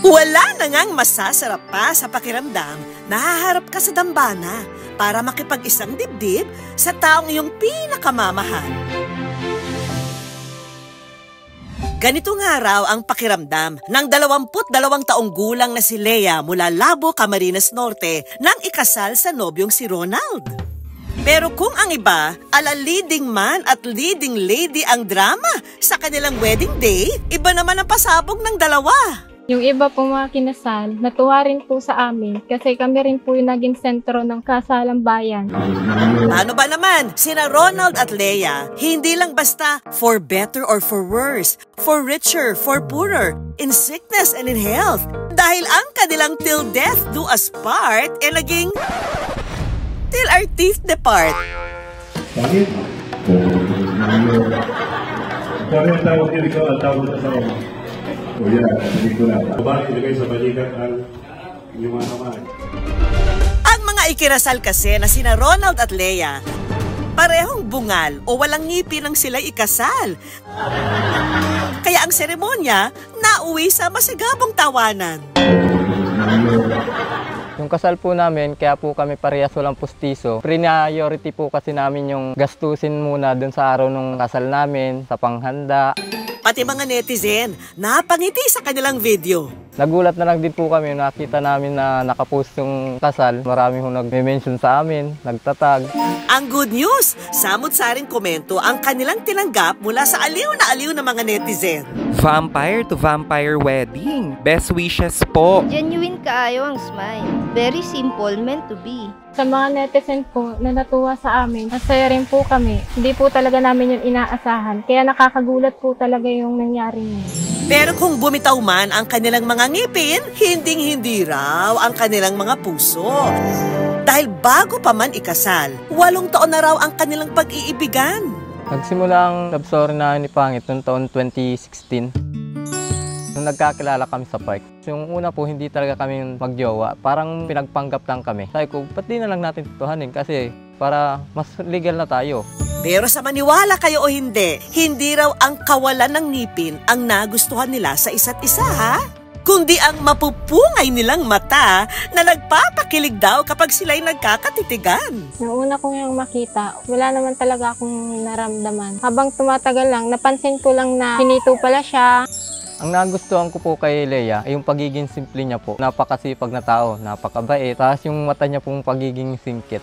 Wala na ngang masasarap pa sa pakiramdam na haharap ka sa dambana para makipag-isang dibdib sa taong iyong pinakamamahal. Ganito nga raw ang pakiramdam ng 22 taong gulang na si Lea mula Labo, Camarines Norte nang ikasal sa nobyong si Ronald. Pero kung ang iba, ala leading man at leading lady ang drama sa kanilang wedding day, iba naman ang pasabog ng dalawa. Yung iba po mga kinasal, natuwa rin po sa amin kasi kami rin po yung naging sentro ng kasalang bayan. Paano ba naman? Sina Ronald at Lea, hindi lang basta for better or for worse, for richer, for poorer, in sickness and in health. Dahil ang kanilang till death do us part, naging till our teeth depart. Bakit? Kami ang tawag dito, ang tawag sa tawag. O yan, hindi ko na. Bakit ilagay sa balikat ang inyong mga kamay? Ang mga ikinasal kasi na sina Ronald at Lea, parehong bungal o walang ngipin ang sila'y ikasal. Kaya ang seremonya, nauwi sa masigabong tawanan. Yung kasal po namin, kaya po kami parehas walang pustiso. Priority po kasi namin yung gastusin muna dun sa araw ng kasal namin, sa panghanda. Pati mga netizen, napangiti sa kanilang video. Nagulat na lang din po kami, nakita namin na nakapost yung kasal. Marami hong nag-mention sa amin, nagtatag. Ang good news, samot-saring komento ang kanilang tinanggap mula sa aliw na mga netizen. Vampire to vampire wedding. Best wishes po. Genuine kaayo ang smile. Very simple, meant to be. Sa mga netizen po na natuwa sa amin, masaya rin po kami. Hindi po talaga namin yung inaasahan. Kaya nakakagulat po talaga yung nangyari niya. Pero kung bumitaw man ang kanilang mga ngipin, hinding-hindi raw ang kanilang mga puso. Dahil bago pa man ikasal, 8 taon na raw ang kanilang pag-iibigan. Nagsimula ang love story na ni Pangit noong taon 2016. Nung nagkakilala kami sa park. Yung una po, hindi talaga kami magjowa. Parang pinagpanggap lang kami. Sabi ko, ba't di na lang natin tutuhanin? Kasi para mas legal na tayo. Pero sa maniwala kayo o hindi raw ang kawalan ng ngipin ang nagustuhan nila sa isa't isa, ha? Kundi ang mapupungay nilang mata na nagpapakilig daw kapag sila'y nagkakatitigan. Nung una ko yung makita, wala naman talaga akong naramdaman. Habang tumatagal lang, napansin ko lang na finito pala siya. Ang nagustuhan ko po kay Lea ay yung pagiging simple niya po. Napakasipag na tao, napakabait. Tapos yung mata niya pong pagiging singkit.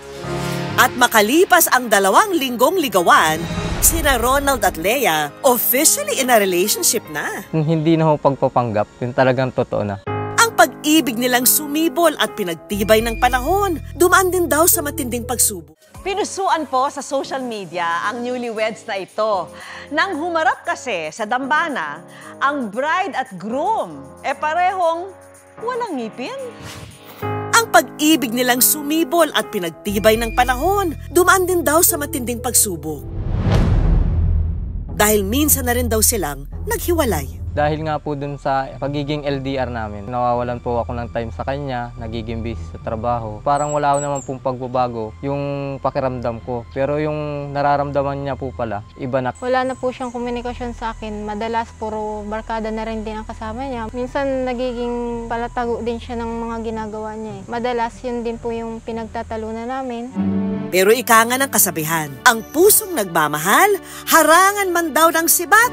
At makalipas ang 2 linggong ligawan, sina Ronald at Lea officially in a relationship na. Hindi na ho pagpapanggap, yung talagang totoo na. Ang pag-ibig nilang sumibol at pinagtibay ng panahon, dumaan din daw sa matinding pagsubok. Pinusuan po sa social media ang newlyweds na ito. Nang humarap kasi sa dambana, ang bride at groom parehong walang ngipin. Ang pag-ibig nilang sumibol at pinagtibay ng panahon, dumaan din daw sa matinding pagsubok. Dahil minsan na rin daw silang naghiwalay. Dahil nga po dun sa pagiging LDR namin, nawawalan po ako ng time sa kanya, nagiging busy sa trabaho. Parang wala naman pong pagbabago yung pakiramdam ko. Pero yung nararamdaman niya po pala, iba na. Wala na po siyang komunikasyon sa akin. Madalas puro barkada na rin din ang kasama niya. Minsan nagiging palatago din siya ng mga ginagawa niya. Madalas yun din po yung pinagtatalunan namin. Pero ika nga ng kasabihan, ang pusong nagmamahal, harangan man daw ng sibat.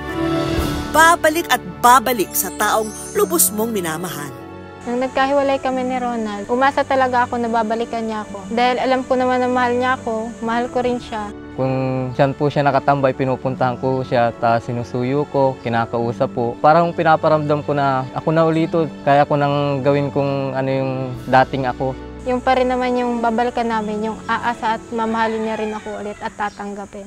Babalik at babalik sa taong lubos mong minamahal. Nang nagkahiwalay kami ni Ronald, umasa talaga ako na babalikan niya ako. Dahil alam ko naman na mahal niya ako, mahal ko rin siya. Kung saan po siya nakatambay, pinupuntahan ko siya, tapos sinusuyo ko, kinakausap po. Parang pinaparamdam ko na ako na ulito, kaya ko nang gawin kung ano yung dating ako. Yung pa rin naman yung babalikan namin, yung aasa at mamahalin niya rin ako ulit at tatanggapin.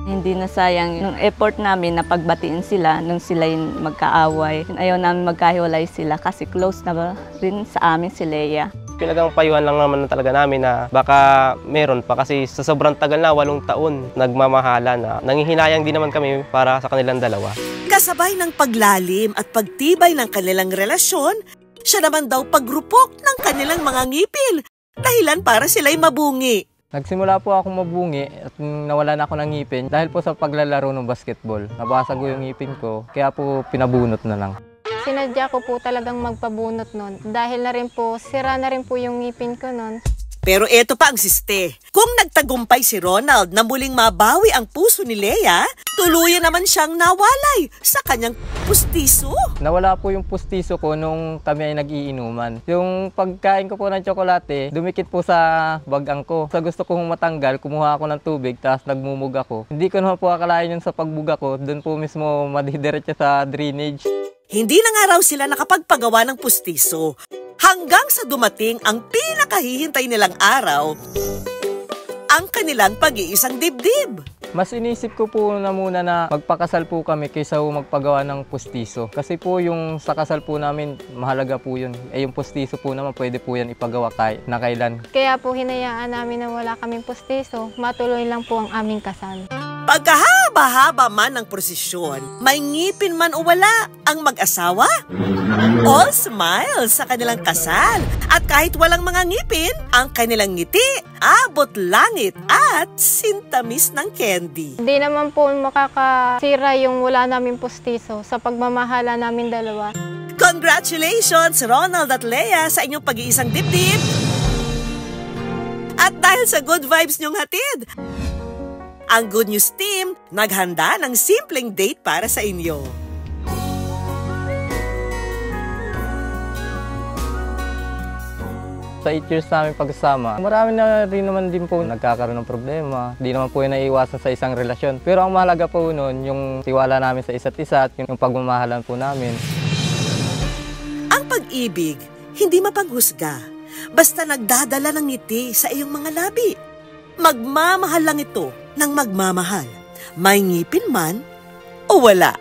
Hindi na sayang yung effort namin na pagbatiin sila nung sila yung magkaaway. Ayaw namin magkahiwalay sila kasi close na rin sa amin si Lea. Pinagang payuhan lang naman talaga namin na baka meron pa kasi sa sobrang tagal na, 8 taon, nagmamahala na. Nangihinayang din naman kami para sa kanilang dalawa. Kasabay ng paglalim at pagtibay ng kanilang relasyon, siya naman daw pagrupok ng kanilang mga ngipin, dahilan para sila'y mabungi. Nagsimula po ako mabungi at nawala na ako ng ngipin dahil po sa paglalaro ng basketball. Nabasag ko yung ngipin ko, kaya po pinabunot na lang. Sinadya ko po talagang magpabunot nun. Dahil na rin po, sira na rin po yung ngipin ko nun. Pero eto pa ang siste. Kung nagtagumpay si Ronald na muling mabawi ang puso ni Lea, tuluyan naman siyang nawalay sa kanyang pustiso. Nawala po yung pustiso ko nung kami ay nag-iinuman. Yung pagkain ko po ng tsokolate, dumikit po sa bagang ko. Sa gusto kong matanggal, kumuha ako ng tubig, tapos nagmumug ako. Hindi ko naman po akalain yun sa pagbuga ko, doon po mismo madidiretso sa drainage. Hindi na nga raw sila nakapagpagawa ng pustiso. Hanggang sa dumating ang pinakahihintay nilang araw, ang kanilang pag-iisang dibdib. Mas inisip ko po na muna na magpakasal po kami kaysa magpagawa ng pustiso. Kasi po yung sa kasal po namin, mahalaga po yun. Yung pustiso po naman, pwede po yan ipagawa kahit na kailan. Kaya po hinayaan namin na wala kaming pustiso, matuloy lang po ang aming kasal. Pagkahaba-haba man ng prosesyon, may ngipin man o wala ang mag-asawa, all smiles sa kanilang kasal. At kahit walang mga ngipin, ang kanilang ngiti, abot langit at sintamis ng candy. Hindi naman po makakasira yung wala naming pustiso sa pagmamahala namin dalawa. Congratulations, Ronald at Lea, sa inyong pag-iisang dibdib! At dahil sa good vibes niyong hatid, ang Good News Team naghanda ng simpleng date para sa inyo. Sa 8 years namin pagsasama, marami na rin naman din po nagkakaroon ng problema. Hindi naman po yun naiiwasan sa isang relasyon. Pero ang mahalaga po nun, yung tiwala namin sa isa't isa at yung pagmamahalan po namin. Ang pag-ibig, hindi mapanghusga. Basta nagdadala ng ngiti sa iyong mga labi. Magmamahal lang ito ng magmamahal. May ngipin man o wala.